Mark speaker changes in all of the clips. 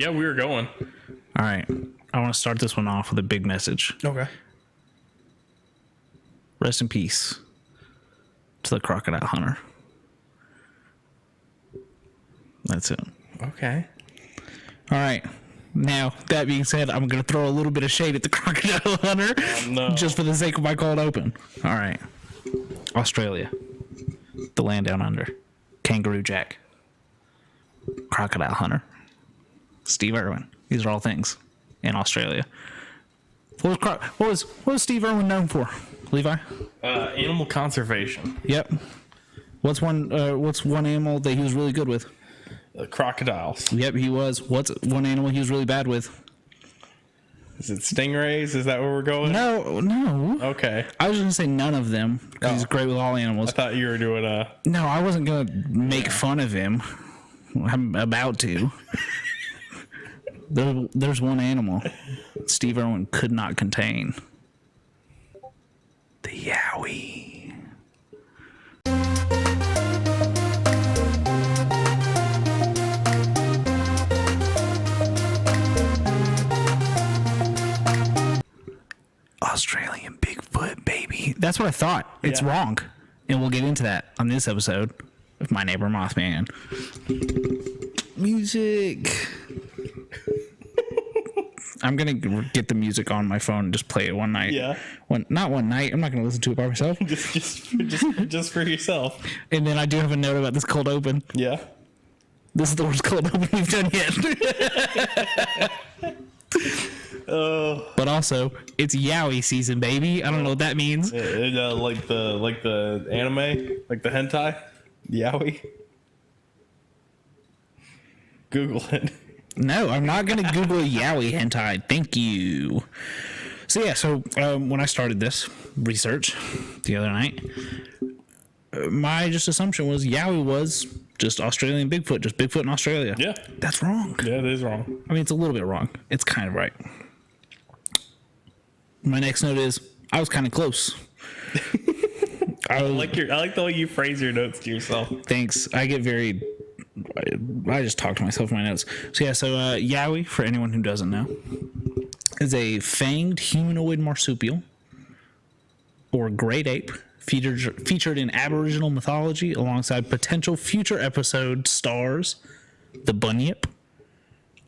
Speaker 1: Yeah, we were going.
Speaker 2: All right. I want to start this one off with a big message.
Speaker 1: Okay.
Speaker 2: Rest in peace to the crocodile hunter. That's it.
Speaker 1: Okay.
Speaker 2: All right. Now, that being said, I'm going to throw a little bit of shade at the crocodile hunter just for the sake of my cold open. All right. Australia. The land down under. Kangaroo Jack. Crocodile hunter. Steve Irwin. These are all things in Australia. What was Steve Irwin known for? Levi?
Speaker 1: Animal conservation.
Speaker 2: Yep. What's one animal that he was really good with?
Speaker 1: Crocodiles.
Speaker 2: Yep, he was. What's one animal he was really bad with?
Speaker 1: Is it stingrays? Is that where we're going?
Speaker 2: No.
Speaker 1: Okay.
Speaker 2: I was going to say none of them because he's great with all animals.
Speaker 1: I thought you were doing
Speaker 2: No, I wasn't going to make fun of him. I'm about to. There's one animal Steve Irwin could not contain. The Yowie. Australian Bigfoot, baby. That's what I thought. It's wrong. And we'll get into that on this episode of My Neighbor Mothman. Music. I'm going to get the music on my phone and just play it one night.
Speaker 1: Yeah.
Speaker 2: Not one night. I'm not going to listen to it by myself.
Speaker 1: just for yourself.
Speaker 2: And then I do have a note about this cold open.
Speaker 1: Yeah.
Speaker 2: This is the worst cold open we've done yet. But also, it's Yowie season, baby. I don't know what that means.
Speaker 1: Like the anime, like the hentai, Yowie. Google it.
Speaker 2: No, I'm not going to Google Yowie hentai. Thank you. So when I started this research the other night, my assumption was Yowie was just Australian Bigfoot, just Bigfoot in Australia.
Speaker 1: Yeah.
Speaker 2: That's wrong.
Speaker 1: Yeah, it is wrong.
Speaker 2: I mean, it's a little bit wrong. It's kind of right. My next note is I was kind of close.
Speaker 1: I like the way you phrase your notes to yourself.
Speaker 2: Thanks. I just talk to myself in my notes. So Yowie, for anyone who doesn't know, is a fanged humanoid marsupial or great ape featured in Aboriginal mythology alongside potential future episode stars the bunyip,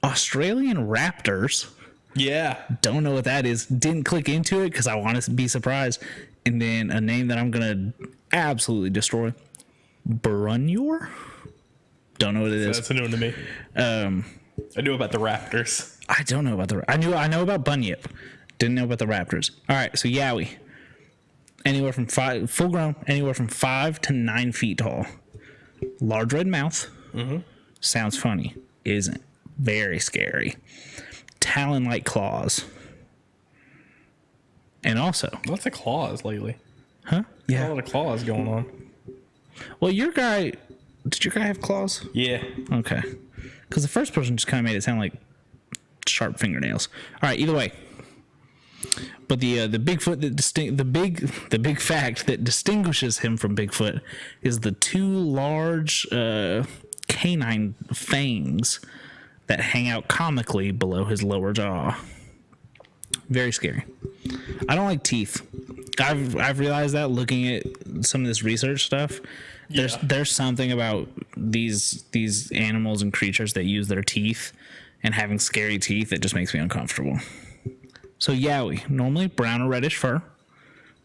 Speaker 2: Australian raptors.
Speaker 1: Yeah.
Speaker 2: Don't know what that is. Didn't click into it because I want to be surprised. And then a name that I'm going to absolutely destroy. Brunyor? Don't know what it is.
Speaker 1: That's a new one to me. I knew about the raptors.
Speaker 2: I don't know about I know about bunyip. Didn't know about the raptors. All right, so Yowie. Anywhere from full grown, anywhere from 5 to 9 feet tall. Large red mouth. Mm-hmm. Sounds funny. Isn't. Very scary. Talon-like claws. And also...
Speaker 1: Lots of claws lately.
Speaker 2: Huh? Yeah.
Speaker 1: A lot of claws going on.
Speaker 2: Well, did your guy have claws?
Speaker 1: Yeah.
Speaker 2: Okay. Because the first person just kind of made it sound like sharp fingernails. All right, either way. But the Bigfoot the big fact that distinguishes him from Bigfoot is the 2 large canine fangs that hang out comically below his lower jaw. Very scary. I don't like teeth. I've realized that looking at some of this research stuff. There's something about these animals and creatures that use their teeth and having scary teeth that just makes me uncomfortable. So Yowie, normally brown or reddish fur,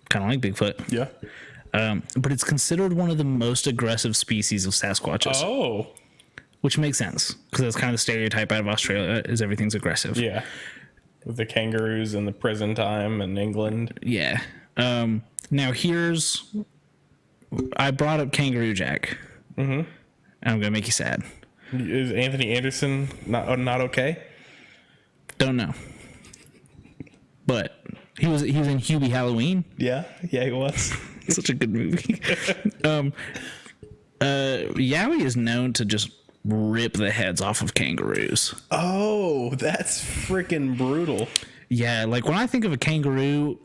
Speaker 2: kind of like Bigfoot.
Speaker 1: Yeah.
Speaker 2: But it's considered one of the most aggressive species of Sasquatches.
Speaker 1: Oh.
Speaker 2: Which makes sense because that's kind of the stereotype out of Australia is everything's aggressive.
Speaker 1: Yeah. With the kangaroos and the prison time in England.
Speaker 2: Yeah. Now I brought up Kangaroo Jack. Mm-hmm. And I'm gonna make you sad.
Speaker 1: Is Anthony Anderson not okay?
Speaker 2: Don't know. But he was in Hubie Halloween.
Speaker 1: Yeah, he was.
Speaker 2: Such a good movie. Yowie is known to just rip the heads off of kangaroos.
Speaker 1: Oh, that's freaking brutal.
Speaker 2: Yeah, like when I think of a kangaroo,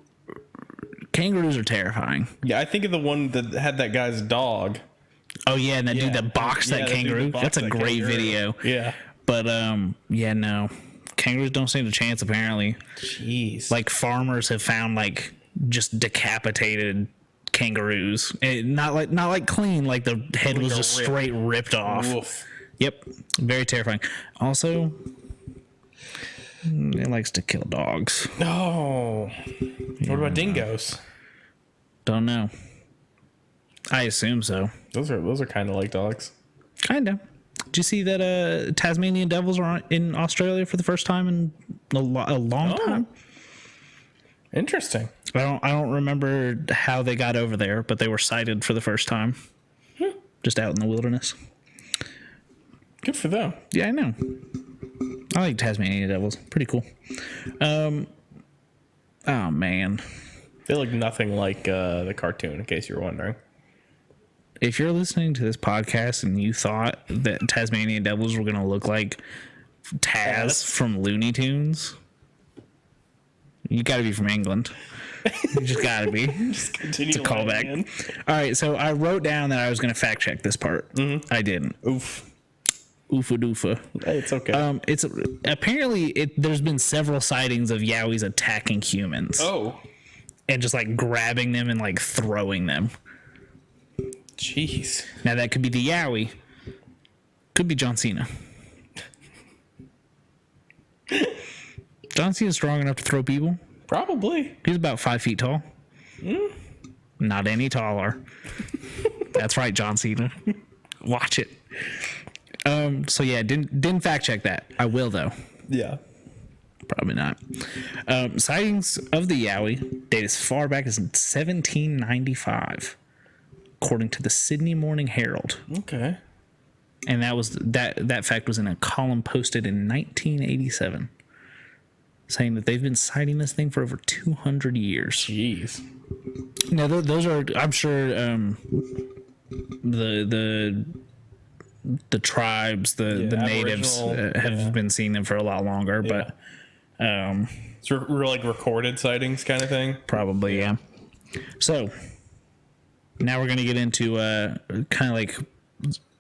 Speaker 2: kangaroos are terrifying.
Speaker 1: Yeah, I think of the one that had that guy's dog.
Speaker 2: Oh yeah, and that dude that boxed that kangaroo. That's a great video.
Speaker 1: Yeah.
Speaker 2: But yeah, no, kangaroos don't stand a chance. Apparently,
Speaker 1: Jeez.
Speaker 2: like farmers have found like just decapitated kangaroos, and not like clean, like the head was just straight ripped off.
Speaker 1: Woof.
Speaker 2: Yep, very terrifying. Also, it likes to kill dogs.
Speaker 1: Oh. What about dingoes?
Speaker 2: Don't know. I assume so.
Speaker 1: Those are kind of like dogs.
Speaker 2: Kinda. Did you see that Tasmanian Devils are in Australia for the first time in a long time?
Speaker 1: Interesting.
Speaker 2: I don't remember how they got over there, but they were sighted for the first time, just out in the wilderness.
Speaker 1: Good for them.
Speaker 2: Yeah, I know. I like Tasmanian Devils. Pretty cool. Oh man,
Speaker 1: They look nothing like the cartoon. In case you're wondering.
Speaker 2: if you're listening to this podcast and you thought that Tasmanian Devils were gonna look like Taz from Looney Tunes, you got to be from England. You just got to be.
Speaker 1: Just continue.
Speaker 2: It's a callback. All right, so I wrote down that I was going to fact check this part. I didn't.
Speaker 1: Oof.
Speaker 2: Oofa doofa.
Speaker 1: Hey, it's okay.
Speaker 2: It's apparently there's been several sightings of Yowies attacking humans.
Speaker 1: Oh.
Speaker 2: And just like grabbing them and like throwing them.
Speaker 1: Jeez.
Speaker 2: Now that could be the Yowie. Could be John Cena. John Cena's strong enough to throw people.
Speaker 1: Probably.
Speaker 2: He's about 5 feet tall. Not any taller. That's right, John Cena. Watch it. So yeah, didn't fact check that. I will though.
Speaker 1: Yeah.
Speaker 2: Probably not. Sightings of the Yowie date as far back as 1795, according to the Sydney Morning Herald.
Speaker 1: Okay.
Speaker 2: And that fact was in a column posted in 1987, saying that they've been sighting this thing for over 200 years.
Speaker 1: Jeez.
Speaker 2: Now those are, I'm sure, the tribes, the natives have been seeing them for a lot longer, but
Speaker 1: So we're like recorded sightings kind of thing.
Speaker 2: probably yeah. So now we're gonna get into kind of like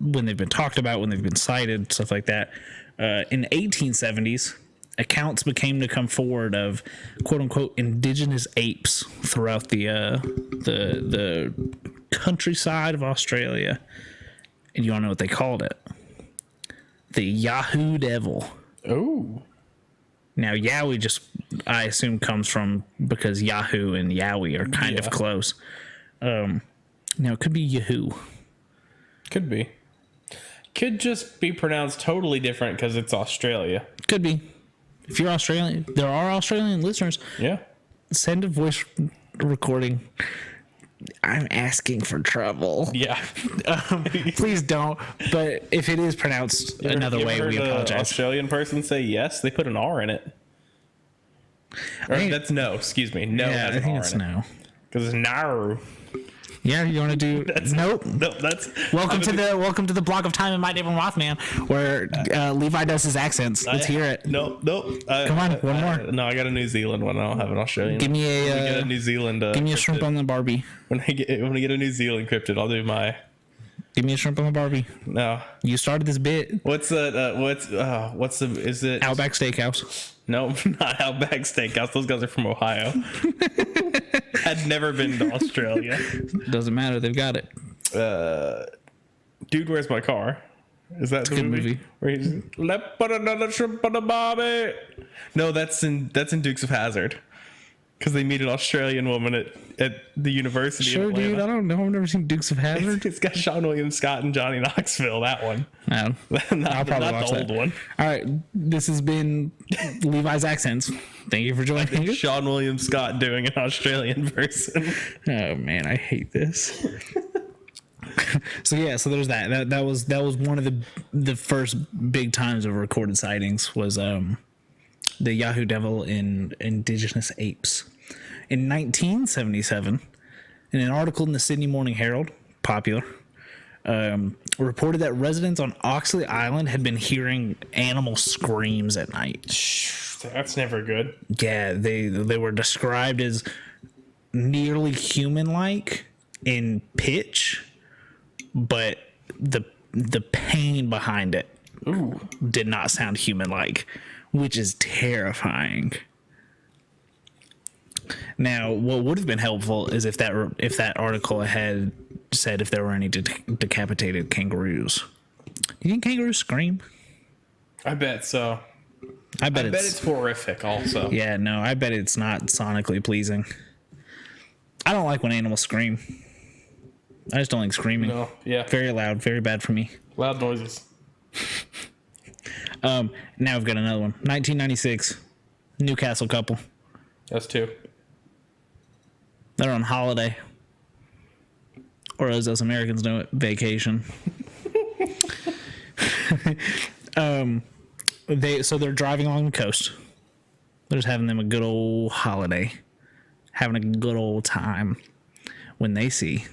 Speaker 2: when they've been talked about, when they've been sighted, stuff like that. In the 1870s, accounts became to come forward of quote unquote indigenous apes throughout the countryside of Australia. And you want to know what they called it? The Yahoo Devil.
Speaker 1: Oh.
Speaker 2: Now, Yowie just, I assume, comes from because Yahoo and Yowie are kind of close. Now, it could be Yahoo.
Speaker 1: Could be. Could just be pronounced totally different because it's Australia.
Speaker 2: Could be. If you're Australian, there are Australian listeners.
Speaker 1: Yeah.
Speaker 2: Send a voice recording. I'm asking for trouble.
Speaker 1: Yeah.
Speaker 2: Please don't. But if it is pronounced another way, we apologize.
Speaker 1: An Australian person say yes. They put an R in it. Or that's no. Excuse me. No.
Speaker 2: Yeah,
Speaker 1: has
Speaker 2: I
Speaker 1: an
Speaker 2: think
Speaker 1: R
Speaker 2: it's
Speaker 1: in it.
Speaker 2: no.
Speaker 1: Because it's Nauru.
Speaker 2: Yeah, you want to do? Nope.
Speaker 1: No, that's
Speaker 2: Welcome to the block of time in My Day from Mothman, where Levi does his accents. Let's hear it.
Speaker 1: No.
Speaker 2: Come on, one more.
Speaker 1: No, I got a New Zealand one. I don't have an Australian.
Speaker 2: Give me
Speaker 1: When we get
Speaker 2: a
Speaker 1: a New Zealand.
Speaker 2: give me a shrimp
Speaker 1: cryptid.
Speaker 2: on the Barbie.
Speaker 1: When we get a New Zealand cryptid, I'll do my.
Speaker 2: Give me a shrimp on the Barbie.
Speaker 1: No.
Speaker 2: You started this bit.
Speaker 1: What's the? What's the? Is it
Speaker 2: Outback Steakhouse.
Speaker 1: No, not Outback Steakhouse. Those guys are from Ohio. Had never been to Australia.
Speaker 2: Doesn't matter. They've got it.
Speaker 1: Dude, where's my car? Is that the
Speaker 2: Good movie.
Speaker 1: Where he's let's put another shrimp on the barbie? No, that's in Dukes of Hazzard. Because they meet an Australian woman at the university.
Speaker 2: Sure,
Speaker 1: in
Speaker 2: dude. I
Speaker 1: Atlanta.
Speaker 2: don't know. I've never seen Dukes of Hazzard.
Speaker 1: It's got Sean William Scott and Johnny Knoxville. That one.
Speaker 2: No.
Speaker 1: not
Speaker 2: I'll probably
Speaker 1: not
Speaker 2: watch
Speaker 1: the
Speaker 2: that.
Speaker 1: old one.
Speaker 2: All right. This has been Levi's Accents. Thank you for joining us.
Speaker 1: Sean William Scott doing an Australian person.
Speaker 2: Oh man, I hate this. So there's that. That was one of the first big times of recorded sightings was the Yahoo Devil in indigenous apes. In 1977, in an article in the Sydney Morning Herald, popular, reported that residents on Oxley Island had been hearing animal screams at night.
Speaker 1: That's never good.
Speaker 2: Yeah, they were described as nearly human-like in pitch, but the pain behind it
Speaker 1: Ooh.
Speaker 2: Did not sound human-like, which is terrifying. Now, what would have been helpful is if that article had said if there were any decapitated kangaroos. Do you think kangaroos scream?
Speaker 1: I bet so.
Speaker 2: I bet
Speaker 1: it's horrific also.
Speaker 2: Yeah, no, I bet it's not sonically pleasing. I don't like when animals scream. I just don't like screaming.
Speaker 1: No, yeah.
Speaker 2: Very loud, very bad for me.
Speaker 1: Loud noises.
Speaker 2: Now I've got another one. 1996, Newcastle couple.
Speaker 1: That's 2.
Speaker 2: They're on holiday. Or as us Americans know it, vacation. They're driving along the coast. They're just having them a good old holiday. Having a good old time. When they see,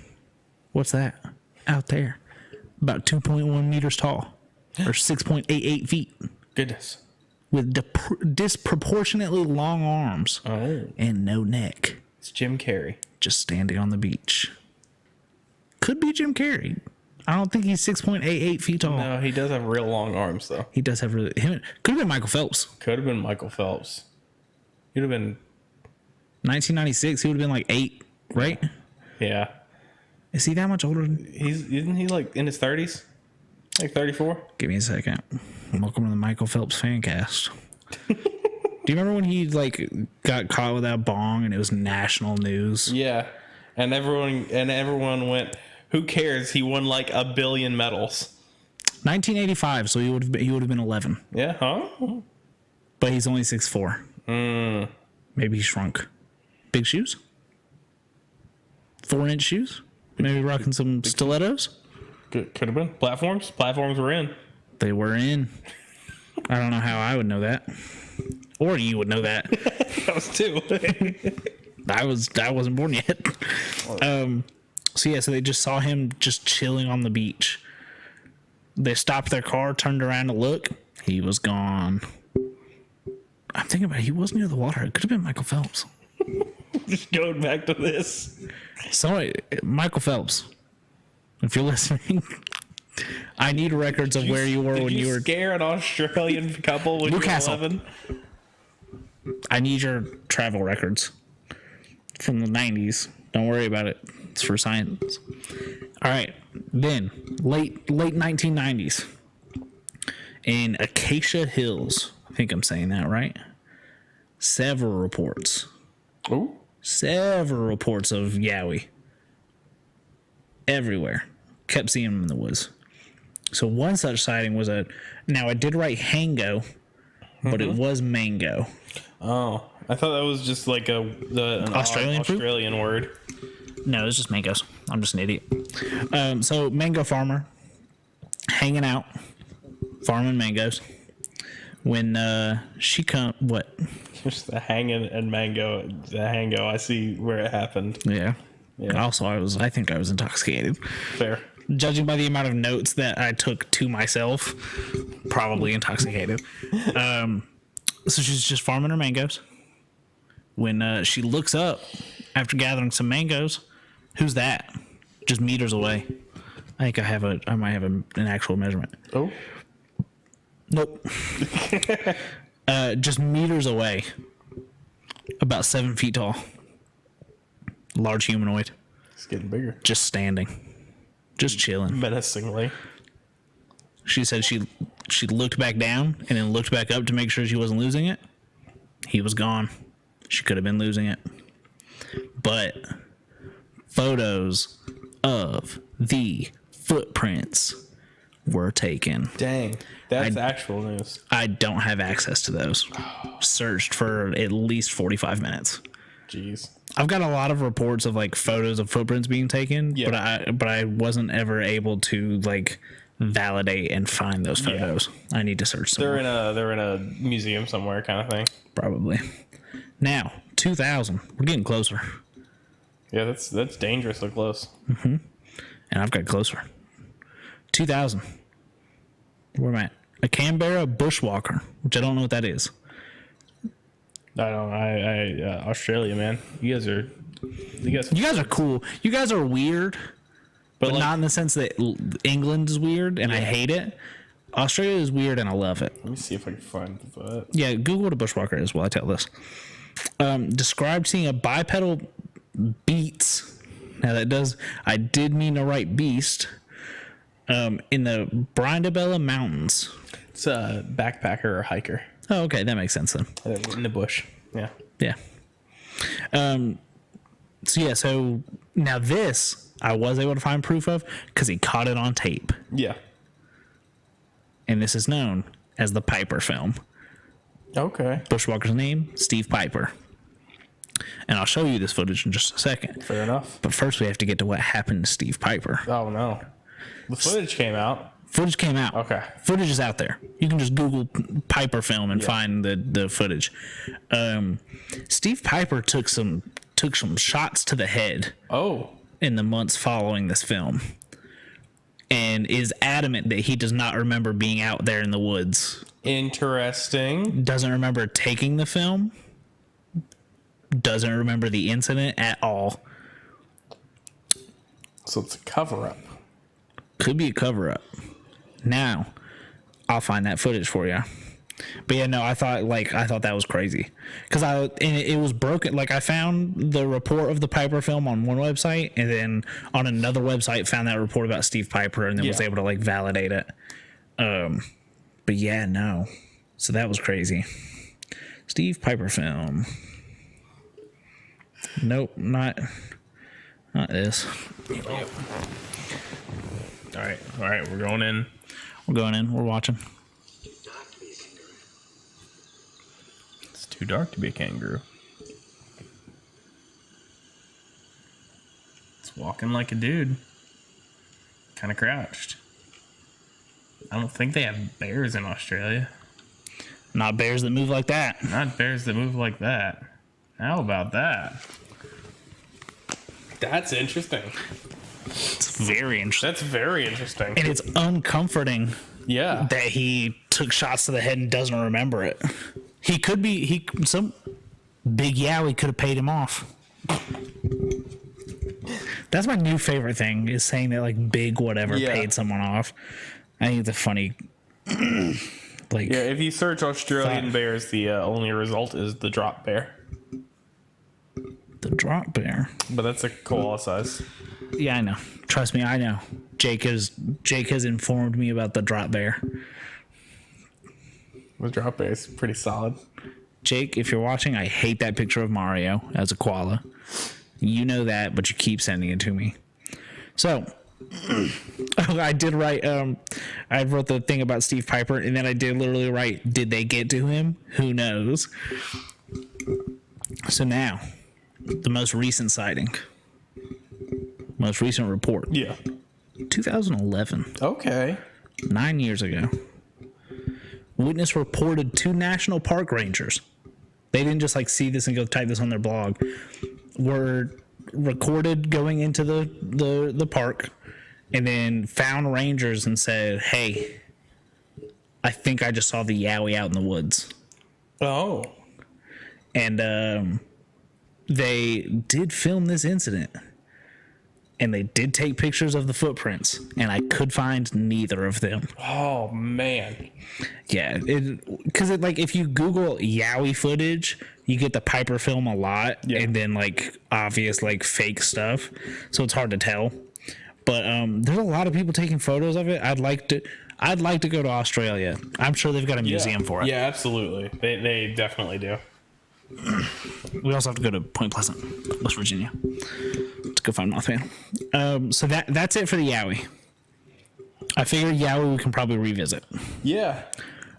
Speaker 2: what's that? Out there. About 2.1 meters tall. Or 6.88 feet.
Speaker 1: Goodness.
Speaker 2: With disproportionately long arms.
Speaker 1: Oh.
Speaker 2: And no neck.
Speaker 1: It's Jim Carrey.
Speaker 2: Just standing on the beach. Could be Jim Carrey. I don't think he's 6.88 feet tall.
Speaker 1: No, he does have real long arms, though.
Speaker 2: He does have really... Could have been Michael Phelps.
Speaker 1: Could have been Michael Phelps. He'd have been...
Speaker 2: 1996, he would have been like 8, right?
Speaker 1: Yeah.
Speaker 2: Is he that much older?
Speaker 1: Isn't he like in his 30s? Like 34?
Speaker 2: Give me a second. Welcome to the Michael Phelps fan cast. Do you remember when he like got caught with that bong and it was national news?
Speaker 1: Yeah. And everyone went, who cares? He won like 1 billion medals.
Speaker 2: 1985, so he would have been 11.
Speaker 1: Yeah, huh?
Speaker 2: But he's only 6'4". Maybe he shrunk. Big shoes? 4-inch shoes? Maybe rocking some stilettos?
Speaker 1: Could have been. Platforms? Platforms were in.
Speaker 2: They were in. I don't know how I would know that. Or you would know that.
Speaker 1: That was 2.
Speaker 2: I wasn't born yet. So they just saw him just chilling on the beach. They stopped their car, turned around to look. He was gone. I'm thinking about it. He was near the water. It could have been Michael Phelps.
Speaker 1: Just going back to this.
Speaker 2: Sorry, Michael Phelps. If you're listening, I need records of where you were when you were...
Speaker 1: scare an Australian couple when
Speaker 2: Newcastle.
Speaker 1: you were 11?
Speaker 2: I need your travel records from the 90s. Don't worry about it. It's for science. All right. Then, late 1990s. In Acacia Hills. I think I'm saying that right. Several reports of Yowie. Everywhere. Kept seeing him in the woods. So one such sighting was now I did write Hango, but it was mango.
Speaker 1: Oh, I thought that was just like an Australian word.
Speaker 2: No, it's just mangoes. I'm just an idiot. So mango farmer hanging out, farming mangoes. When she what?
Speaker 1: Just the hanging and mango, the hango. I see where it happened.
Speaker 2: Yeah.
Speaker 1: Yeah.
Speaker 2: Also, I think I was intoxicated.
Speaker 1: Fair.
Speaker 2: Judging by the amount of notes that I took to myself, probably intoxicated. So she's just farming her mangoes. When she looks up after gathering some mangoes, who's that? Just meters away. I think I might have an actual measurement.
Speaker 1: Oh.
Speaker 2: Nope. Just meters away. About 7 feet tall. Large humanoid.
Speaker 1: It's getting bigger.
Speaker 2: Just standing. Just chilling.
Speaker 1: Menacingly.
Speaker 2: She said she looked back down and then looked back up to make sure she wasn't losing it. He was gone. She could have been losing it. But photos of the footprints were taken.
Speaker 1: Dang. That's actual news.
Speaker 2: I don't have access to those. Searched for at least 45 minutes.
Speaker 1: Jeez.
Speaker 2: I've got a lot of reports of like photos of footprints being taken,
Speaker 1: yeah.
Speaker 2: but I wasn't ever able to like validate and find those photos. Yeah. I need to search some.
Speaker 1: They're in a museum somewhere, kind of thing.
Speaker 2: Probably. Now, 2000. We're getting closer.
Speaker 1: Yeah, that's dangerously close.
Speaker 2: Mm-hmm. And I've got closer. 2000. Where am I at? A Canberra bushwalker, which I don't know what that is.
Speaker 1: I don't. Australia, man. You guys are
Speaker 2: cool. You guys are weird, but like, not in the sense that England is weird and I hate it. Australia is weird, and I love it.
Speaker 1: Let me see if I can find that.
Speaker 2: Yeah, Google what a bushwalker is while I tell this. Described seeing a bipedal beast. Now that does, I did mean to write beast. In the Brindabella Mountains.
Speaker 1: It's a backpacker or hiker.
Speaker 2: Oh, okay, that makes sense then.
Speaker 1: In the bush. Yeah.
Speaker 2: Yeah. So now this I was able to find proof of because he caught it on tape.
Speaker 1: Yeah.
Speaker 2: And this is known as the Piper film.
Speaker 1: Okay.
Speaker 2: Bushwalker's name, Steve Piper. And I'll show you this footage in just a second.
Speaker 1: Fair enough.
Speaker 2: But first we have to get to what happened to Steve Piper.
Speaker 1: Oh, no. The footage came out.
Speaker 2: Footage came out.
Speaker 1: Okay.
Speaker 2: Footage is out there. You can just Google Piper film and find the footage. Steve Piper took some shots to the head.
Speaker 1: Oh.
Speaker 2: In the months following this film, and is adamant that he does not remember being out there in the woods.
Speaker 1: Interesting.
Speaker 2: Doesn't remember taking the film. Doesn't remember the incident at all.
Speaker 1: So it's a cover-up.
Speaker 2: Could be a cover-up. Now, I'll find that footage for you. But yeah, no, I thought that was crazy because it was broken. Like I found the report of the Piper film on one website, and then on another website found that report about Steve Piper, and then was able to like validate it. But yeah, no. So that was crazy. Steve Piper film. Nope, not this.
Speaker 1: All right, we're going in.
Speaker 2: We're watching.
Speaker 1: It's too dark to be a kangaroo. It's walking like a dude. Kind of crouched. I don't think they have bears in Australia.
Speaker 2: Not bears that move like that.
Speaker 1: Not bears that move like that. How about that? That's interesting.
Speaker 2: It's very interesting.
Speaker 1: That's very interesting.
Speaker 2: And it's uncomforting.
Speaker 1: Yeah.
Speaker 2: That he took shots to the head and doesn't remember it. Some big Yowie could have paid him off. That's my new favorite thing is saying that like big whatever paid someone off. I think it's a funny
Speaker 1: if you search Australian bears, the only result is the drop bear.
Speaker 2: The drop bear.
Speaker 1: But that's a koala size.
Speaker 2: Yeah, I know. Trust me, I know. Jake has informed me about the drop bear.
Speaker 1: The drop bear is pretty solid.
Speaker 2: Jake, if you're watching, I hate that picture of Mario as a koala. You know that, but you keep sending it to me. So, I did write, I wrote the thing about Steve Piper, and then I did literally write, did they get to him? Who knows? So now, the most recent sighting. Most recent report.
Speaker 1: Yeah.
Speaker 2: 2011.
Speaker 1: Okay.
Speaker 2: 9 years ago. Witness reported 2 national park rangers. They didn't just like see this and go type this on their blog. Were recorded going into the park and then found rangers and said, hey, I think I just saw the Yowie out in the woods.
Speaker 1: Oh.
Speaker 2: And they did film this incident. And they did take pictures of the footprints, and I could find neither of them.
Speaker 1: Oh man.
Speaker 2: Yeah, because like if you Google Yowie footage, you get the Piper film a lot, and then like obvious like fake stuff, so it's hard to tell. But there's a lot of people taking photos of it. I'd like to go to Australia. I'm sure they've got a museum for it.
Speaker 1: Yeah, absolutely. They definitely do.
Speaker 2: We also have to go to Point Pleasant, West Virginia, to go find Mothman. So that's it for the Yowie. I figure Yowie we can probably revisit.
Speaker 1: Yeah,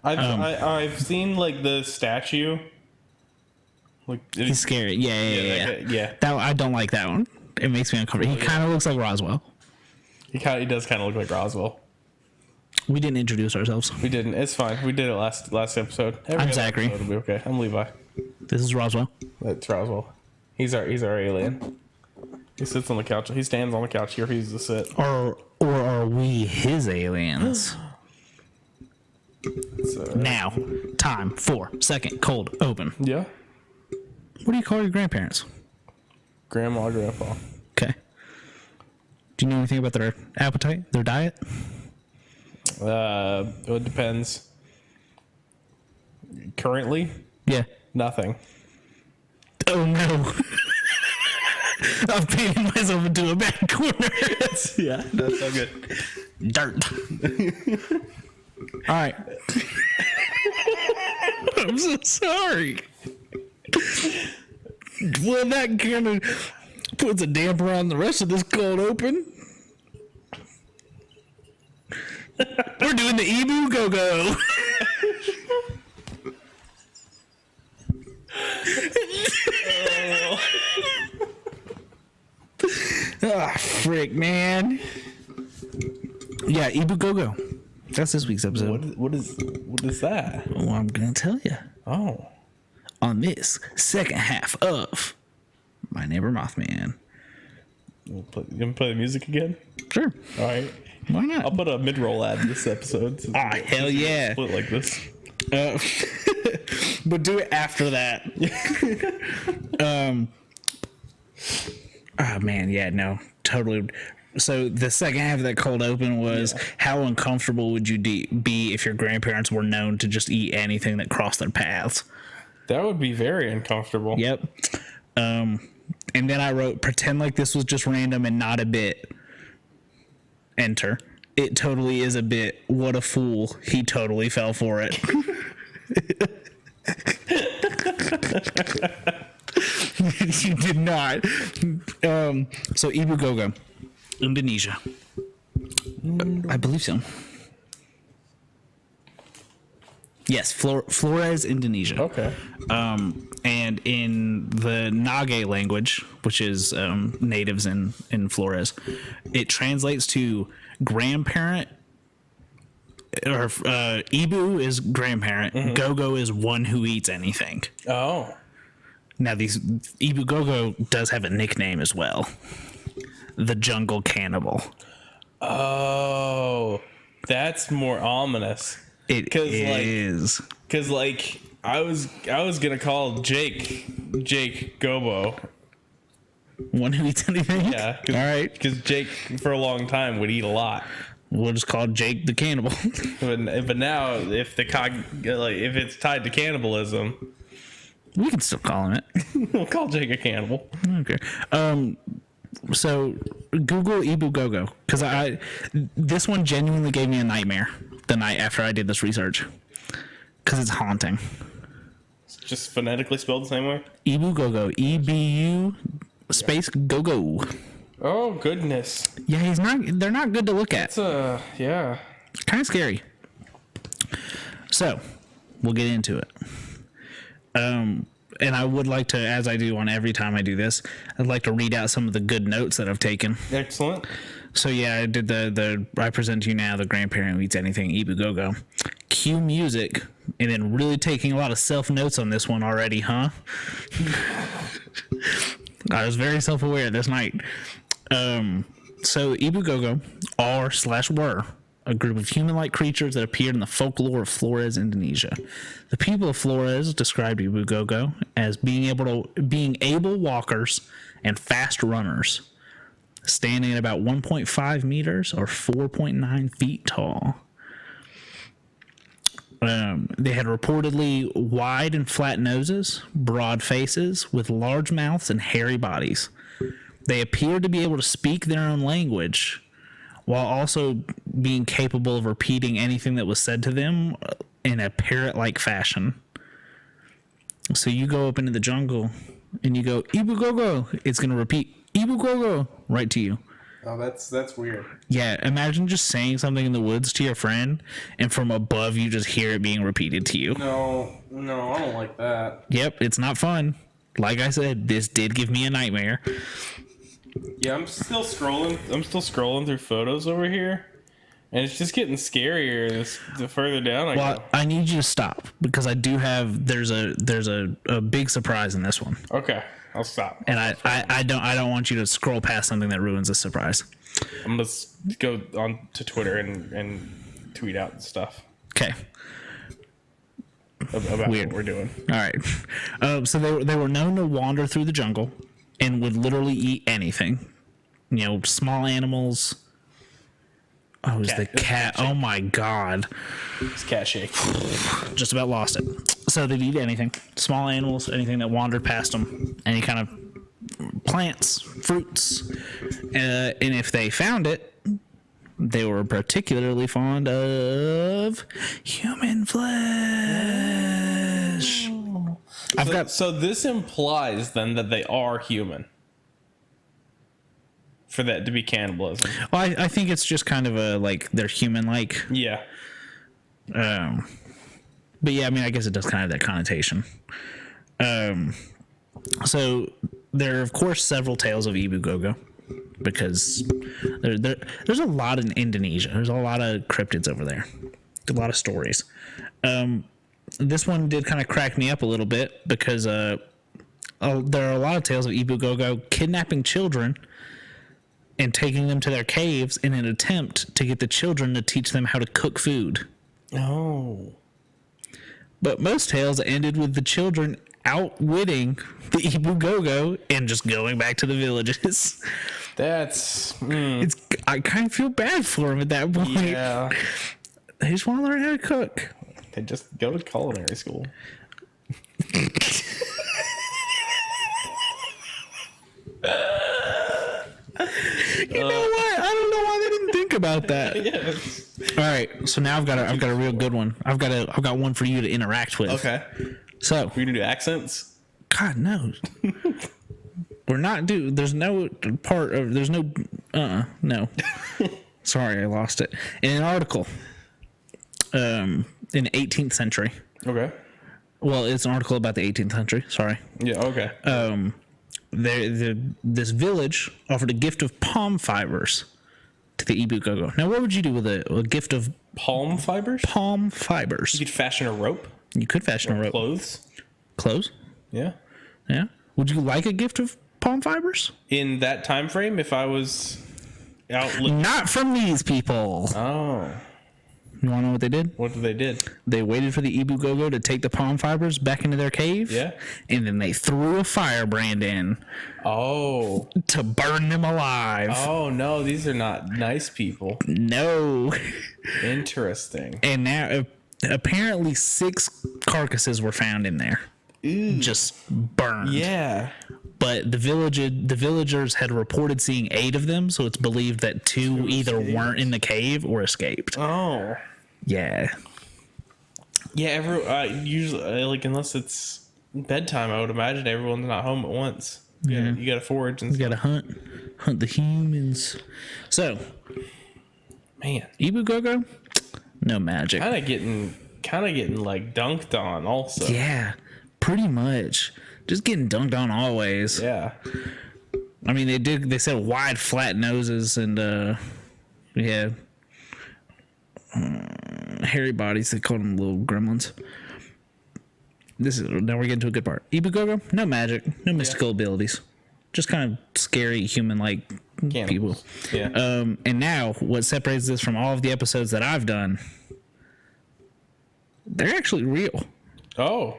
Speaker 1: I've seen like the statue. Like
Speaker 2: he's scary. Yeah. That I don't like that one. It makes me uncomfortable. He kind of looks like Roswell.
Speaker 1: He does kind of look like Roswell.
Speaker 2: We didn't introduce ourselves.
Speaker 1: We didn't. It's fine. We did it last episode.
Speaker 2: I'm Zachary.
Speaker 1: It'll be okay. I'm Levi.
Speaker 2: This is Roswell.
Speaker 1: That's Roswell. He's our alien. He sits on the couch. He stands on the couch. He refuses to sit.
Speaker 2: Or are we his aliens? Now, time for second cold open.
Speaker 1: Yeah.
Speaker 2: What do you call your grandparents?
Speaker 1: Grandma, grandpa.
Speaker 2: Okay. Do you know anything about their appetite, their diet?
Speaker 1: It depends. Currently,
Speaker 2: Yeah.
Speaker 1: nothing.
Speaker 2: Oh no. I've painted myself into a bad corner.
Speaker 1: Yeah, that's so good.
Speaker 2: Dirt. All right. I'm so sorry. Well, that kind of puts a damper on the rest of this cold open. We're doing the Ebu Gogo. Ah, frick, man. Yeah, Ibu Gogo. That's this week's episode.
Speaker 1: What is that?
Speaker 2: Well, I'm gonna tell you
Speaker 1: Oh,
Speaker 2: on this second half of My Neighbor Mothman.
Speaker 1: you gonna play the music again?
Speaker 2: Sure.
Speaker 1: All right.
Speaker 2: Why not?
Speaker 1: I'll put a mid-roll ad in this episode.
Speaker 2: Ah, hell yeah.
Speaker 1: Split like this.
Speaker 2: But do it after that. Oh man, yeah, no, totally. So the second half of that cold open was how uncomfortable would you be if your grandparents were known to just eat anything that crossed their paths?
Speaker 1: That would be very uncomfortable.
Speaker 2: Yep. And then I wrote, pretend like this was just random and not a bit. Enter. It totally is a bit. What a fool. He totally fell for it. You did not. So Ebu Gogo, Indonesia. I believe so. Yes, Flores, Indonesia.
Speaker 1: Okay.
Speaker 2: And in the Nage language, which is natives in Flores, it translates to grandparent. Or Ibu is grandparent. Gogo is one who eats anything.
Speaker 1: Oh.
Speaker 2: Now, Ibu Gogo does have a nickname as well. The Jungle Cannibal.
Speaker 1: Oh, that's more ominous.
Speaker 2: It is.
Speaker 1: Because I was gonna call Jake Gobo.
Speaker 2: One who eats anything?
Speaker 1: Yeah.
Speaker 2: All right.
Speaker 1: Because Jake for a long time would eat a lot.
Speaker 2: We'll just call Jake the Cannibal.
Speaker 1: But now if if it's tied to cannibalism,
Speaker 2: We can still call him it.
Speaker 1: we'll call Jake a cannibal.
Speaker 2: Okay. So Google Ibu Gogo, because this one genuinely gave me a nightmare the night after I did this research, because it's haunting.
Speaker 1: It's just phonetically spelled the same way.
Speaker 2: Ibu Gogo, EBU space Gogo.
Speaker 1: Oh goodness.
Speaker 2: Yeah, they're not good to look at.
Speaker 1: It's yeah.
Speaker 2: Kind of scary. So we'll get into it. And I would like to, as I do on every time I do this, I'd like to read out some of the good notes that I've taken.
Speaker 1: Excellent.
Speaker 2: So yeah, I did I present to you now the grandparent who eats anything, Ibu Gogo. Cue music, and then really taking a lot of self notes on this one already, huh? I was very self-aware this night. So Ibu Gogo were a group of human-like creatures that appeared in the folklore of Flores, Indonesia. The people of Flores described Ibu Gogo as being able walkers and fast runners, standing at about 1.5 meters or 4.9 feet tall. They had reportedly wide and flat noses, broad faces, with large mouths and hairy bodies. They appeared to be able to speak their own language, while also being capable of repeating anything that was said to them in a parrot-like fashion. So you go up into the jungle and you go, Ibu Gogo, it's going to repeat, Ibu Gogo, right to you.
Speaker 1: Oh, that's weird.
Speaker 2: Yeah, imagine just saying something in the woods to your friend, and from above you just hear it being repeated to you.
Speaker 1: No, I don't like that.
Speaker 2: Yep, it's not fun. Like I said, this did give me a nightmare.
Speaker 1: Yeah, I'm still scrolling through photos over here, and it's just getting scarier the further down I go.
Speaker 2: I need you to stop, because I do have there's a big surprise in this one.
Speaker 1: Okay, I'll stop.
Speaker 2: And I don't want you to scroll past something that ruins the surprise.
Speaker 1: I'm gonna go on to Twitter and tweet out stuff
Speaker 2: Okay.
Speaker 1: about
Speaker 2: Weird.
Speaker 1: what we're doing.
Speaker 2: All right. So they were known to wander through the jungle and would literally eat anything. You know, small animals, Oh, it was the cat. Oh my god.
Speaker 1: It's cat shake.
Speaker 2: Just about lost it. So they'd eat anything. Small animals, anything that wandered past them. Any kind of plants, fruits. And if they found it, they were particularly fond of human flesh.
Speaker 1: So this implies then that they are human. For that to be cannibalism.
Speaker 2: Well, I think it's just kind of a, like, they're human-like.
Speaker 1: Yeah.
Speaker 2: But yeah, I mean, I guess it does kind of have that connotation. So there are, of course, several tales of Ebu Gogo. Because there's a lot in Indonesia. There's a lot of cryptids over there. A lot of stories. This one did kind of crack me up a little bit because there are a lot of tales of Ebu Gogo kidnapping children and taking them to their caves in an attempt to get the children to teach them how to cook food.
Speaker 1: Oh.
Speaker 2: But most tales ended with the children outwitting the Ebu Gogo and just going back to the villages.
Speaker 1: That's...
Speaker 2: I kind of feel bad for them at that point.
Speaker 1: Yeah.
Speaker 2: They just want to learn how to cook.
Speaker 1: They just go to culinary school.
Speaker 2: You know what? I don't know why they didn't think about that.
Speaker 1: Yes.
Speaker 2: All right, so now I've got a real good one. I've got one for you to interact with.
Speaker 1: Okay.
Speaker 2: So
Speaker 1: We gonna do accents?
Speaker 2: God no. We're not there's no part of there's no no. Sorry, I lost it. In an article in the 18th century.
Speaker 1: Okay.
Speaker 2: Well, it's an article about the 18th century, sorry.
Speaker 1: Yeah, okay.
Speaker 2: This village offered a gift of palm fibers to the Ibu Gogo. Now, what would you do with a gift of
Speaker 1: Palm fibers?
Speaker 2: palm fibers?
Speaker 1: You could fashion a rope?
Speaker 2: You could fashion a rope.
Speaker 1: Clothes?
Speaker 2: Clothes?
Speaker 1: Yeah.
Speaker 2: Yeah. Would you like a gift of palm fibers?
Speaker 1: In that time frame, if I was out...
Speaker 2: Not from these people.
Speaker 1: Oh.
Speaker 2: You want to know what they did?
Speaker 1: What did they did?
Speaker 2: They waited for the Ibu Gogo to take the palm fibers back into their cave.
Speaker 1: Yeah.
Speaker 2: And then they threw a firebrand in
Speaker 1: Oh.
Speaker 2: to burn them alive.
Speaker 1: Oh, no. These are not nice people.
Speaker 2: No.
Speaker 1: Interesting.
Speaker 2: And now, apparently 6 carcasses were found in there.
Speaker 1: Ooh.
Speaker 2: Just burned.
Speaker 1: Yeah.
Speaker 2: But the villagers had reported seeing 8 of them, so it's believed that 2 either weren't in the cave or escaped.
Speaker 1: Oh.
Speaker 2: Yeah.
Speaker 1: Yeah, usually, like, unless it's bedtime, I would imagine everyone's not home at once. Yeah. You gotta forage and
Speaker 2: You
Speaker 1: stuff.
Speaker 2: gotta hunt the humans. So,
Speaker 1: Man.
Speaker 2: Ibu Gogo, no magic.
Speaker 1: Kind of getting like dunked on also.
Speaker 2: Yeah, pretty much. Just getting dunked on always.
Speaker 1: Yeah.
Speaker 2: I mean, they said wide, flat noses and, yeah. Hairy bodies. They called them little gremlins. Now we're getting to a good part. Ibu Gogo, no magic, no mystical abilities. Just kind of scary human-like people.
Speaker 1: Yeah.
Speaker 2: And now, what separates this from all of the episodes that I've done, they're actually real.
Speaker 1: Oh.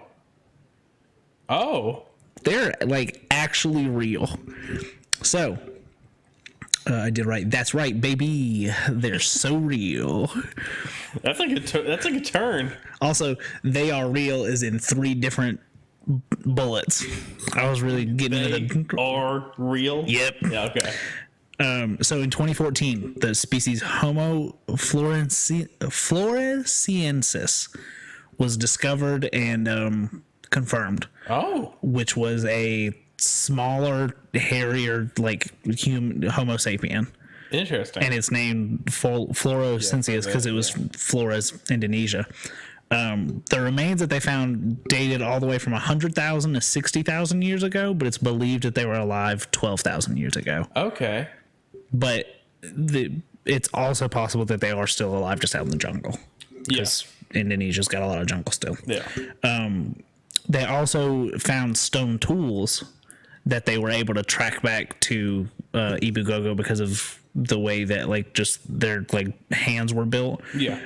Speaker 2: They're, like, actually real. So, I did right. That's right, baby. They're so real.
Speaker 1: That's like a turn.
Speaker 2: Also, they are real is in 3 different bullets. I was really getting
Speaker 1: They
Speaker 2: into the...
Speaker 1: are real?
Speaker 2: Yep.
Speaker 1: Yeah, okay.
Speaker 2: So in 2014, the species Homo floresiensis was discovered and confirmed, which was a smaller, hairier, like Homo sapien.
Speaker 1: Interesting.
Speaker 2: And it's named Floresiensis because it was Flores, Indonesia. The remains that they found dated all the way from 100,000 to 60,000 years ago, but it's believed that they were alive 12,000 years ago.
Speaker 1: Okay.
Speaker 2: But it's also possible that they are still alive just out in the jungle.
Speaker 1: Yes.
Speaker 2: Indonesia's got a lot of jungle still.
Speaker 1: Yeah.
Speaker 2: They also found stone tools that they were able to track back to Ibu Gogo because of the way that like just their like hands were built.
Speaker 1: Yeah.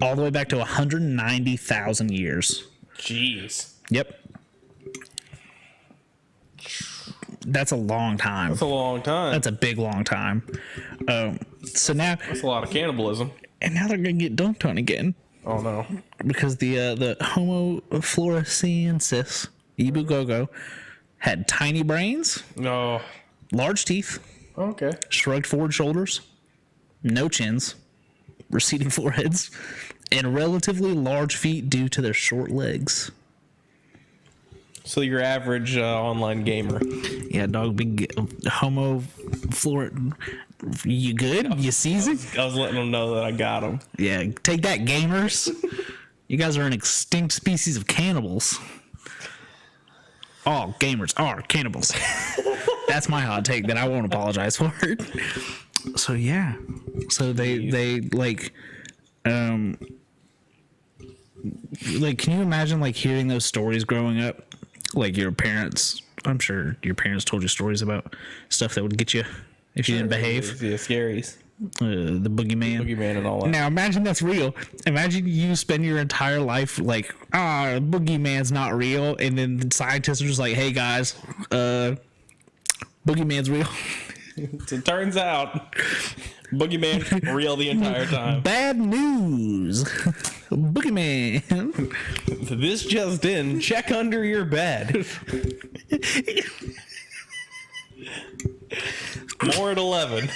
Speaker 2: All the way back to 190,000 years.
Speaker 1: Jeez.
Speaker 2: Yep. That's a long time.
Speaker 1: That's a long time.
Speaker 2: That's a big long time. So now,
Speaker 1: That's a lot of cannibalism.
Speaker 2: and now they're gonna get dunked on again
Speaker 1: Oh no.
Speaker 2: because the Homo floresiensis, Ebu Gogo, had tiny brains,
Speaker 1: No.
Speaker 2: large teeth,
Speaker 1: Okay.
Speaker 2: shrugged forward shoulders, no chins, receding foreheads, and relatively large feet due to their short legs.
Speaker 1: So your average online gamer.
Speaker 2: Yeah, dog, big Homo flora. You good? You season?
Speaker 1: I was letting them know that I got them.
Speaker 2: Yeah, take that, gamers. You guys are an extinct species of cannibals. All gamers are cannibals. That's my hot take that I won't apologize for. So yeah, so they like can you imagine like hearing those stories growing up? Like your parents, I'm sure your parents told you stories about stuff that would get you if you didn't behave.
Speaker 1: Yeah, scaries.
Speaker 2: The boogeyman.
Speaker 1: Boogeyman and all that.
Speaker 2: Now imagine that's real. Imagine you spend your entire life like, boogeyman's not real, and then the scientists are just like, hey guys, boogeyman's real.
Speaker 1: So it turns out Boogeyman real the entire time.
Speaker 2: Bad news. Boogeyman.
Speaker 1: This just in, check under your bed. More at 11.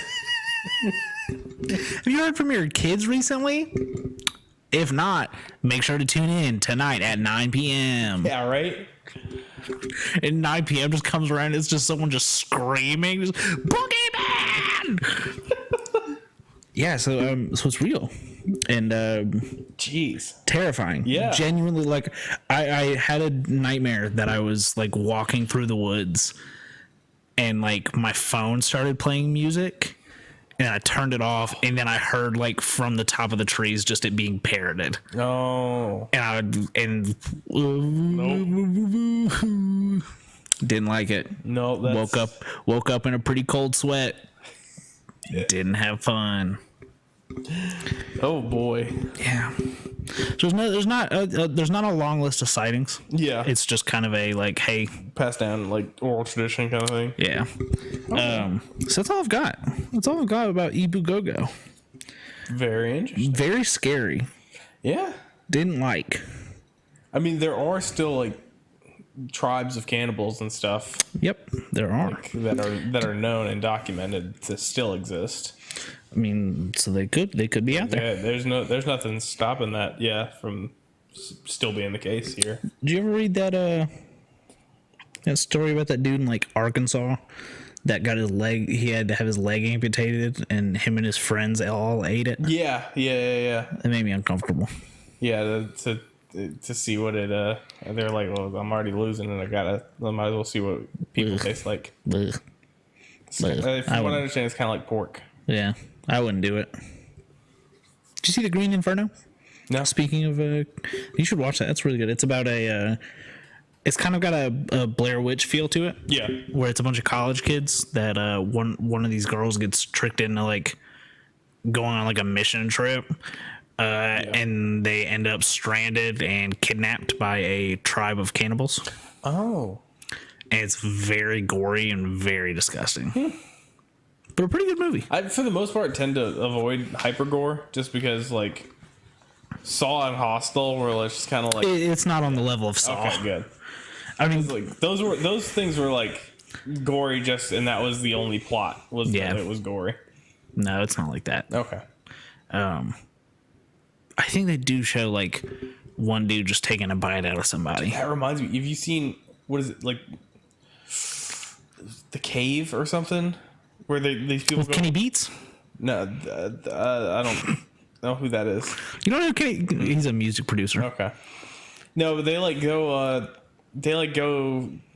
Speaker 2: Have you heard from your kids recently? If not, make sure to tune in tonight at 9 p.m.
Speaker 1: Yeah, right?
Speaker 2: And 9 p.m. just comes around, it's just someone just screaming, just, Boogeyman! Yeah, so it's real. And
Speaker 1: Jeez.
Speaker 2: terrifying.
Speaker 1: Yeah.
Speaker 2: Genuinely, like, I had a nightmare that I was, like, walking through the woods, and, like, my phone started playing music, and I turned it off, and then I heard, like, from the top of the trees, just it being parroted.
Speaker 1: Oh.
Speaker 2: And didn't like it.
Speaker 1: No, that's...
Speaker 2: Woke up in a pretty cold sweat. Didn't have fun.
Speaker 1: Oh, boy.
Speaker 2: Yeah. So there's not a long list of sightings.
Speaker 1: Yeah.
Speaker 2: It's just kind of a, like, hey.
Speaker 1: Passed down, like, oral tradition kind of thing.
Speaker 2: Yeah. So that's all I've got. That's all I've got about Ibu Gogo.
Speaker 1: Very interesting.
Speaker 2: Very scary.
Speaker 1: Yeah.
Speaker 2: Didn't like.
Speaker 1: I mean, there are still, like, tribes of cannibals and stuff
Speaker 2: Yep, there are.
Speaker 1: that are known and documented to still exist.
Speaker 2: I mean, so they could be out there.
Speaker 1: Yeah, there's nothing stopping that. Yeah, from still being the case here.
Speaker 2: Did you ever read that story about that dude in, like, Arkansas that got his leg? He had to have his leg amputated, and him and his friends all ate it.
Speaker 1: Yeah.
Speaker 2: It made me uncomfortable.
Speaker 1: Yeah, to see what it they're like, well, I'm already losing, and I might as well see what people
Speaker 2: Ugh.
Speaker 1: taste like.
Speaker 2: Ugh.
Speaker 1: From what I understand, it's kind of like pork.
Speaker 2: Yeah, I wouldn't do it. Did you see The Green Inferno?
Speaker 1: No.
Speaker 2: Speaking of, you should watch that. That's really good. It's about it's kind of got a Blair Witch feel to it.
Speaker 1: Yeah.
Speaker 2: Where it's a bunch of college kids that one of these girls gets tricked into, like, going on, like, a mission trip. And they end up stranded and kidnapped by a tribe of cannibals.
Speaker 1: Oh.
Speaker 2: And it's very gory and very disgusting. But a pretty good movie.
Speaker 1: I, for the most part, tend to avoid hypergore just because, like, Saw and Hostel were just kind of like...
Speaker 2: It's not on the level of Saw.
Speaker 1: Okay, good.
Speaker 2: I mean,
Speaker 1: Like, those things were, like, gory just... And that was the only plot, was that it was gory.
Speaker 2: no, it's not like that.
Speaker 1: Okay.
Speaker 2: I think they do show, like, one dude just taking a bite out of somebody.
Speaker 1: That reminds me, have you seen... What is it, like... The Cave or something? Where these people
Speaker 2: With
Speaker 1: go...
Speaker 2: Kenny Beats?
Speaker 1: No, I don't know who that is.
Speaker 2: You don't know Kenny? He's a music producer.
Speaker 1: Okay. No, but they like go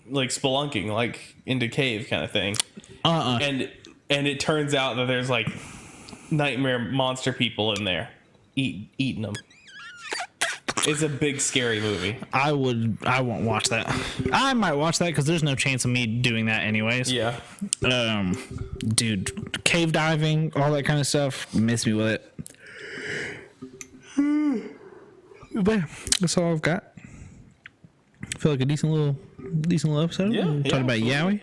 Speaker 1: like spelunking, like into cave kind of thing. And it turns out that there's like nightmare monster people in there eating them. It's a big scary movie.
Speaker 2: I won't watch that. I might watch that because there's no chance of me doing that anyways.
Speaker 1: Yeah.
Speaker 2: Dude, cave diving, all that kind of stuff, miss me with it. But yeah, that's all I've got. I feel like a decent little episode.
Speaker 1: Yeah,
Speaker 2: Talking about Yowie.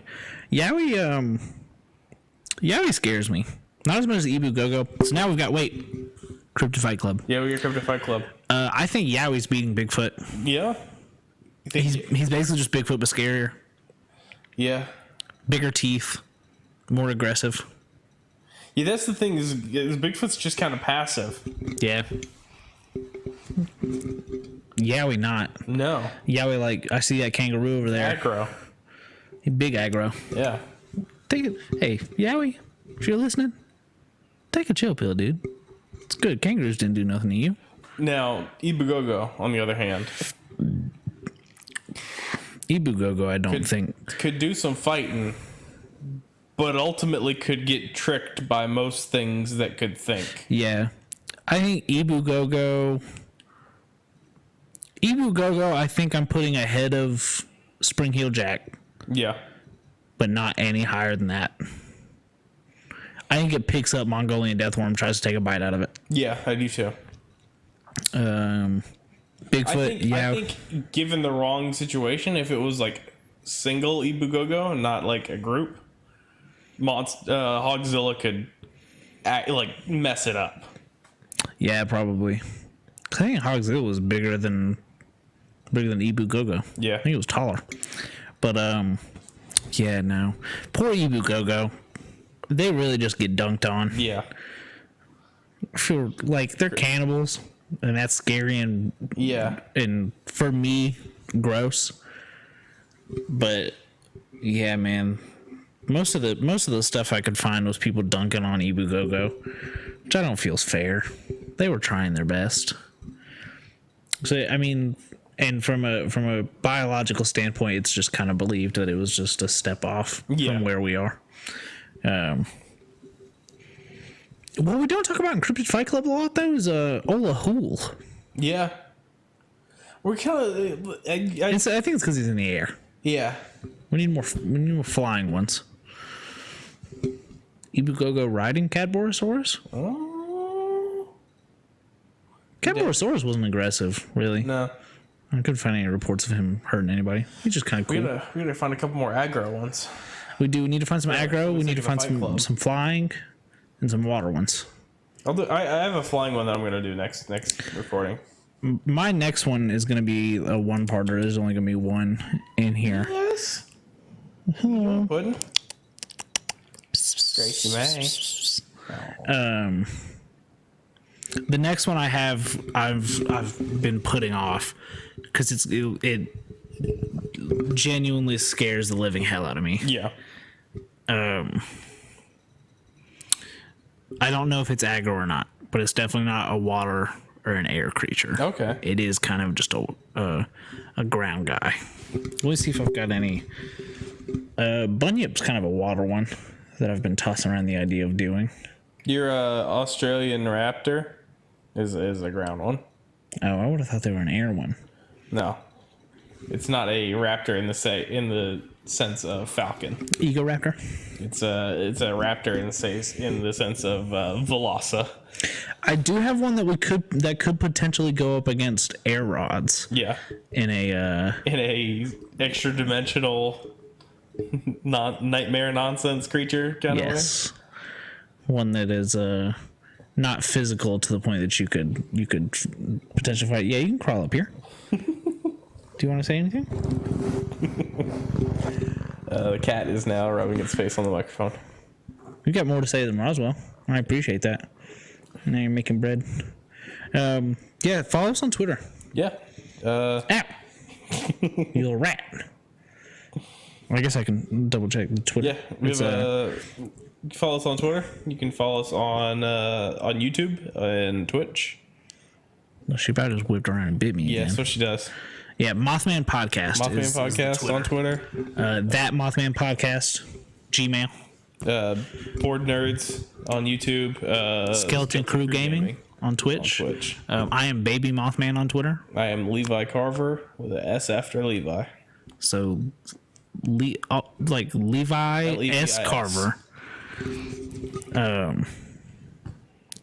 Speaker 2: Yowie scares me. Not as much as Ebu Gogo. So now we've got Cryptid Fight Club.
Speaker 1: Yeah, we got Cryptid Fight Club.
Speaker 2: I think Yowie's beating Bigfoot.
Speaker 1: Yeah.
Speaker 2: He's basically just Bigfoot but scarier.
Speaker 1: Yeah.
Speaker 2: Bigger teeth, more aggressive.
Speaker 1: Yeah, that's the thing is Bigfoot's just kind of passive.
Speaker 2: Yeah. Yowie not.
Speaker 1: No.
Speaker 2: Yowie, like, I see that kangaroo over there.
Speaker 1: Aggro.
Speaker 2: Big aggro.
Speaker 1: Yeah.
Speaker 2: Take it. Hey, Yowie, if you're listening, take a chill pill, dude. It's good. Kangaroos didn't do nothing to you.
Speaker 1: Now, Ebu Gogo, on the other hand,
Speaker 2: Ebu Gogo, I don't think
Speaker 1: could do some fighting, but ultimately could get tricked by most things that could think.
Speaker 2: Yeah, I think Ebu Gogo. I think I'm putting ahead of Spring Heel Jack.
Speaker 1: Yeah,
Speaker 2: but not any higher than that. I think it picks up Mongolian Deathworm, tries to take a bite out of it.
Speaker 1: Yeah, I do too.
Speaker 2: Bigfoot,
Speaker 1: I think given the wrong situation, if it was like single Ebu Gogo, not like a group, Hogzilla could mess it up.
Speaker 2: Yeah, probably. I think Hogzilla was bigger than Ebu Gogo.
Speaker 1: Yeah,
Speaker 2: I think it was taller. But yeah, no. Poor Ebu Gogo. They really just get dunked on.
Speaker 1: Yeah.
Speaker 2: I feel like they're cannibals, and that's scary and for me, gross. But yeah, man. Most of the stuff I could find was people dunking on Ebu Gogo, which I don't feel is fair. They were trying their best. So I mean, and from a biological standpoint, it's just kind of believed that it was just a step off from where we are. What we don't talk about in Cryptid Fight Club a lot, though, is Ola Hool.
Speaker 1: Yeah. We're kind of... I
Speaker 2: think it's because he's in the air.
Speaker 1: Yeah.
Speaker 2: We need more flying ones. Ebu Gogo riding Cadborosaurus?
Speaker 1: Oh.
Speaker 2: Cadborosaurus wasn't aggressive, really.
Speaker 1: No.
Speaker 2: I couldn't find any reports of him hurting anybody. He's just kind of cool.
Speaker 1: We gotta find a couple more aggro ones.
Speaker 2: We do. We need to find some aggro. We need to find some flying and some water ones.
Speaker 1: I have a flying one that I'm gonna do next recording.
Speaker 2: My next one is gonna be a one-parter. There's only gonna be one in here.
Speaker 1: Yes. Hello. Pudding. Gracie May.
Speaker 2: The next one I've been putting off because it genuinely scares the living hell out of me.
Speaker 1: Yeah.
Speaker 2: I don't know if it's aggro or not, but it's definitely not a water or an air creature.
Speaker 1: Okay.
Speaker 2: It is kind of just a ground guy. Let me see if I've got any. Bunyip's kind of a water one that I've been tossing around the idea of doing.
Speaker 1: Your Australian raptor is a ground one.
Speaker 2: Oh, I would have thought they were an air one.
Speaker 1: No, it's not a raptor in the sense of falcon.
Speaker 2: Ego raptor.
Speaker 1: It's a raptor in the sense of Velosa.
Speaker 2: I do have one that could potentially go up against air rods.
Speaker 1: Yeah.
Speaker 2: In a
Speaker 1: extra dimensional nightmare nonsense creature kind of way.
Speaker 2: Yes. One that is not physical to the point that you could potentially fight. Yeah, you can crawl up here. Do you want to say anything?
Speaker 1: The cat is now rubbing its face on the microphone.
Speaker 2: You got more to say than Roswell. I appreciate that. Now you're making bread. Yeah, follow us on Twitter.
Speaker 1: Yeah.
Speaker 2: Ow! You little rat. I guess I can double check the Twitter.
Speaker 1: Yeah, we have follow us on Twitter. You can follow us on YouTube and Twitch.
Speaker 2: Well, she probably just whipped around and bit me.
Speaker 1: Yeah,
Speaker 2: again.
Speaker 1: that's what she does.
Speaker 2: Yeah, Mothman Podcast.
Speaker 1: Podcast on Twitter.
Speaker 2: That Mothman Podcast. Gmail.
Speaker 1: Board Nerds on YouTube.
Speaker 2: Skeleton Crew Gaming on Twitch. I am Baby Mothman on Twitter.
Speaker 1: I am Levi Carver with an S after Levi.
Speaker 2: So, like Levi S. Carver.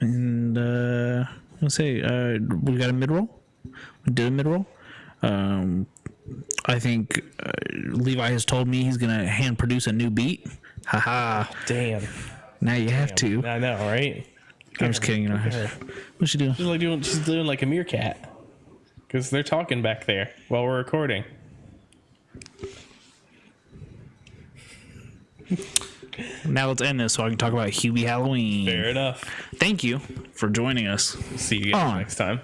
Speaker 2: And let's say we got a mid-roll. We did a mid-roll. I think Levi has told me he's gonna hand produce a new beat. Haha.
Speaker 1: Damn.
Speaker 2: Now you have to.
Speaker 1: I know, right?
Speaker 2: I'm just kidding. You know. What's she doing?
Speaker 1: She's doing like a meerkat. Because they're talking back there while we're recording.
Speaker 2: Now let's end this so I can talk about Hubie Halloween.
Speaker 1: Fair enough.
Speaker 2: Thank you for joining us.
Speaker 1: See you guys next time.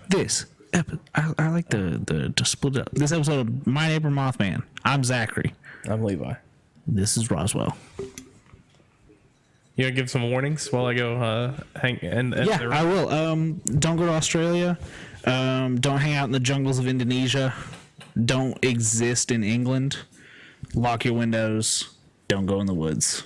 Speaker 2: I like to split it up. This episode of My Neighbor Mothman. I'm Zachary.
Speaker 1: I'm Levi.
Speaker 2: This is Roswell.
Speaker 1: You gonna give some warnings while I go hang and
Speaker 2: yeah, I will. Don't go to Australia. Don't hang out in the jungles of Indonesia. Don't exist in England. Lock your windows. Don't go in the woods.